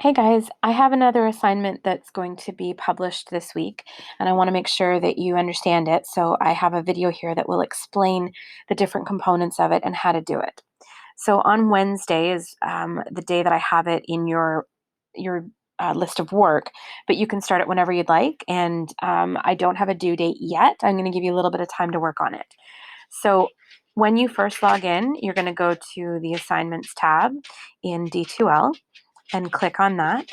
Hey guys, I have another assignment that's going to be published this week, and I want to make sure that you understand it. So I have a video here that will explain the different components of it and how to do it. So on Wednesday is the day that I have it in your list of work, but you can start it whenever you'd like. And I don't have a due date yet. I'm going to give you a little bit of time to work on it. So when you first log in, you're going to go to the Assignments tab in D2L and click on that.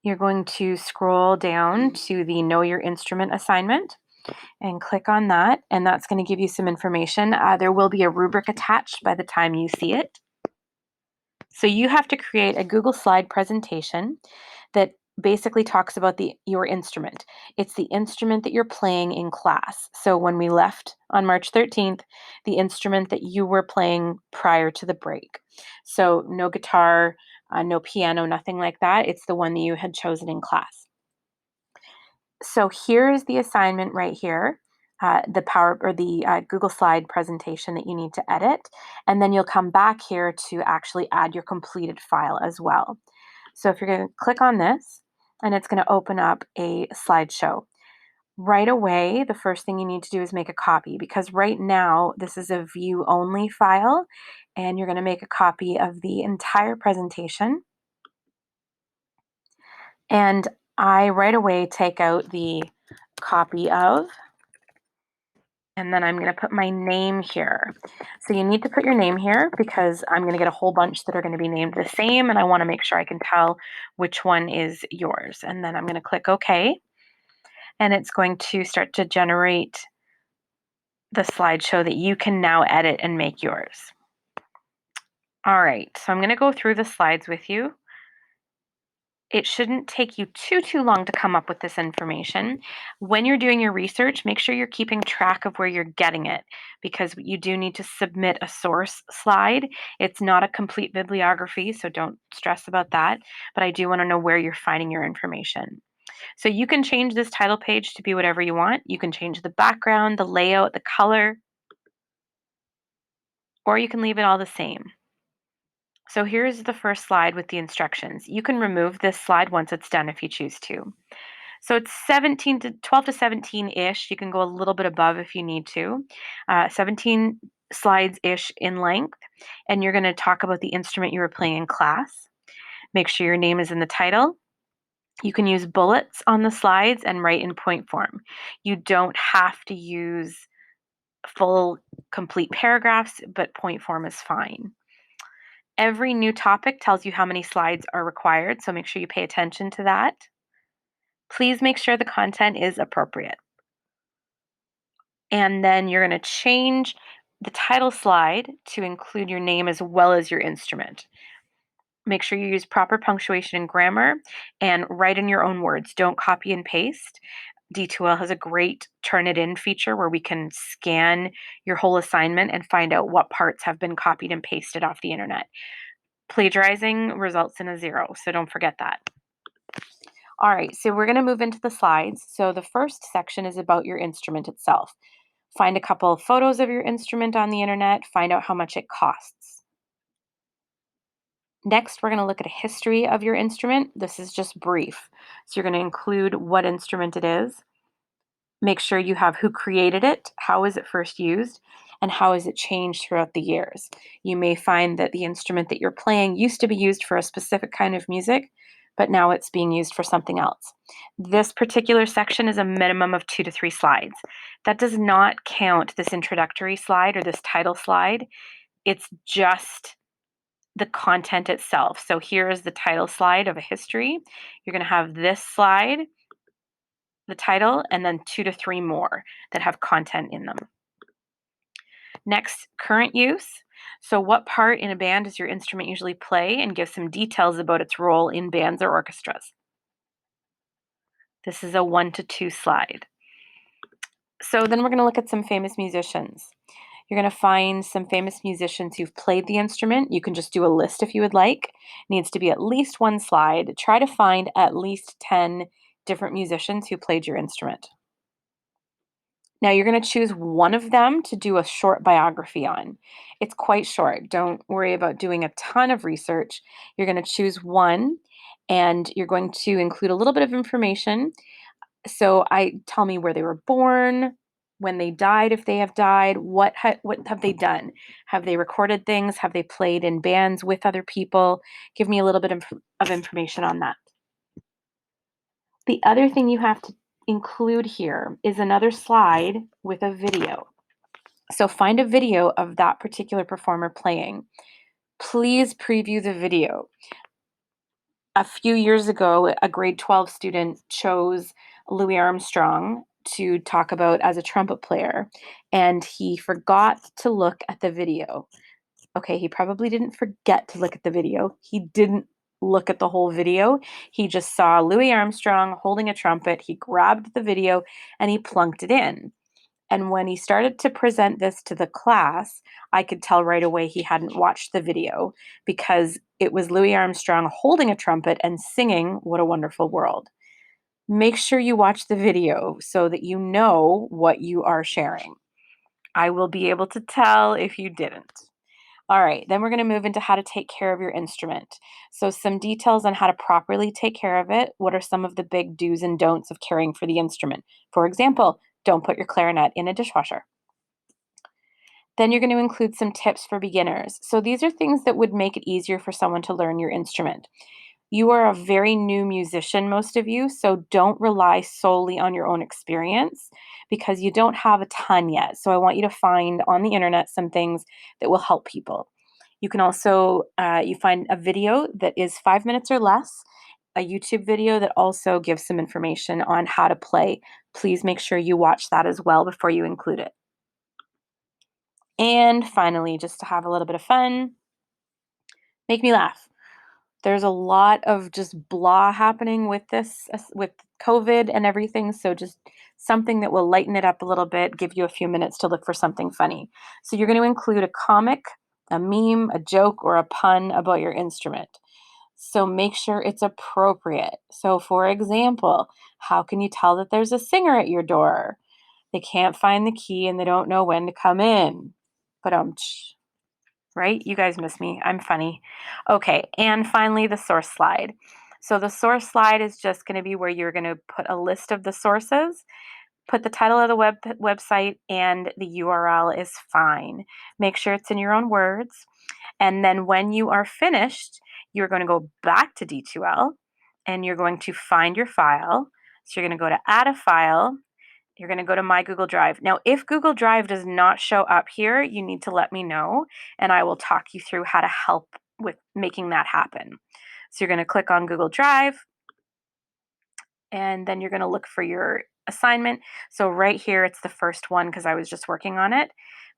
You're going to scroll down to the Know Your Instrument assignment and click on that, and that's going to give you some information. There will be a rubric attached by the time you see it. So you have to create a Google Slide presentation that basically talks about your instrument. It's the instrument that you're playing in class. So when we left on March 13th, the instrument that you were playing prior to the break. So no guitar, no piano, nothing like that. It's the one that you had chosen in class. So here's the assignment right here, the Google Slide presentation that you need to edit, and then you'll come back here to actually add your completed file as well. So if you're going to click on this, and it's going to open up a slideshow. Right away, the first thing you need to do is make a copy because right now this is a view only file, and you're going to make a copy of the entire presentation. And I right away take out the copy of, and then I'm going to put my name here. So you need to put your name here because I'm going to get a whole bunch that are going to be named the same, and I want to make sure I can tell which one is yours. And then I'm going to click OK, and it's going to start to generate the slideshow that you can now edit and make yours. All right, so I'm going to go through the slides with you. It shouldn't take you too long to come up with this information. When you're doing your research, make sure you're keeping track of where you're getting it because you do need to submit a source slide. It's not a complete bibliography, so don't stress about that, but I do want to know where you're finding your information. So you can change this title page to be whatever you want. You can change the background, the layout, the color, or you can leave it all the same. So here's the first slide with the instructions. You can remove this slide once it's done if you choose to. So it's 12 to 17-ish. You can go a little bit above if you need to. 17 slides-ish in length. And you're going to talk about the instrument you were playing in class. Make sure your name is in the title. You can use bullets on the slides and write in point form. You don't have to use full, complete paragraphs, but point form is fine. Every new topic tells you how many slides are required, so make sure you pay attention to that. Please make sure the content is appropriate. And then you're going to change the title slide to include your name as well as your instrument. Make sure you use proper punctuation and grammar and write in your own words. Don't copy and paste. D2L has a great Turnitin feature where we can scan your whole assignment and find out what parts have been copied and pasted off the internet. Plagiarizing results in a 0, so don't forget that. All right, so we're going to move into the slides. So the first section is about your instrument itself. Find a couple of photos of your instrument on the internet, find out how much it costs. Next, we're going to look at a history of your instrument. This is just brief. So you're going to include what instrument it is. Make sure you have who created it, how was it first used, and how has it changed throughout the years. You may find that the instrument that you're playing used to be used for a specific kind of music, but now it's being used for something else. This particular section is a minimum of 2 to 3 slides. That does not count this introductory slide or this title slide. It's just the content itself. So here is the title slide of a history. You're going to have this slide, the title, and then 2 to 3 more that have content in them. Next, current use. So what part in a band does your instrument usually play, and give some details about its role in bands or orchestras. This is a 1 to 2 slide. So then we're going to look at some famous musicians. You're going to find some famous musicians who've played the instrument. You can just do a list if you would like. It needs to be at least 1 slide. Try to find at least 10 different musicians who played your instrument. Now you're going to choose one of them to do a short biography on. It's quite short. Don't worry about doing a ton of research. You're going to choose one and you're going to include a little bit of information. So I tell me where they were born, when they died, if they have died, what have they done? Have they recorded things? Have they played in bands with other people? Give me a little bit of information on that. The other thing you have to include here is another slide with a video. So find a video of that particular performer playing. Please preview the video. A few years ago, a grade 12 student chose Louis Armstrong to talk about as a trumpet player, and he forgot to look at the video. Okay, he probably didn't forget to look at the video. He didn't look at the whole video. He just saw Louis Armstrong holding a trumpet. He grabbed the video and he plunked it in. And when he started to present this to the class, I could tell right away he hadn't watched the video because it was Louis Armstrong holding a trumpet and singing What a Wonderful World. Make sure you watch the video so that you know what you are sharing. I will be able to tell if you didn't. All right, then we're going to move into how to take care of your instrument. So, some details on how to properly take care of it. What are some of the big do's and don'ts of caring for the instrument? For example, don't put your clarinet in a dishwasher. Then you're going to include some tips for beginners. So, these are things that would make it easier for someone to learn your instrument. You are a very new musician, most of you, so don't rely solely on your own experience because you don't have a ton yet. So I want you to find on the internet some things that will help people. You can also you find a video that is 5 minutes or less, a YouTube video that also gives some information on how to play. Please make sure you watch that as well before you include it. And finally, just to have a little bit of fun, make me laugh. There's a lot of just blah happening with this, with COVID and everything. So just something that will lighten it up a little bit, give you a few minutes to look for something funny. So you're going to include a comic, a meme, a joke, or a pun about your instrument. So make sure it's appropriate. So, for example, how can you tell that there's a singer at your door? They can't find the key and they don't know when to come in. But right? You guys miss me. I'm funny. Okay, and finally, the source slide. So the source slide is just going to be where you're going to put a list of the sources, put the title of the website, and the URL is fine. Make sure it's in your own words. And then when you are finished, you're going to go back to D2L and you're going to find your file. So you're going to go to add a file. You're going to go to My Google Drive. Now, if Google Drive does not show up here, you need to let me know, and I will talk you through how to help with making that happen. So you're going to click on Google Drive, and then you're going to look for your assignment. So right here, it's the first one because I was just working on it.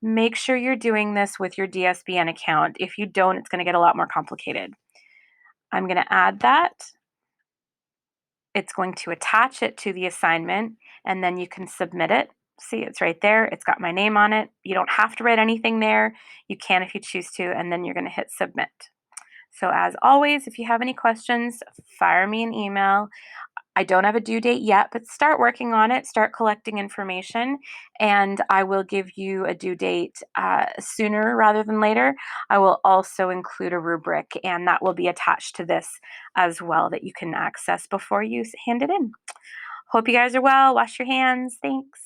Make sure you're doing this with your DSBN account. If you don't, it's going to get a lot more complicated. I'm going to add that. It's going to attach it to the assignment, and then you can submit it. See, it's right there. It's got my name on it. You don't have to write anything there. You can if you choose to, and then you're going to hit submit. So as always, if you have any questions, fire me an email. I don't have a due date yet, but start working on it, start collecting information, and I will give you a due date sooner rather than later. I will also include a rubric, and that will be attached to this as well that you can access before you hand it in. Hope you guys are well. Wash your hands. Thanks.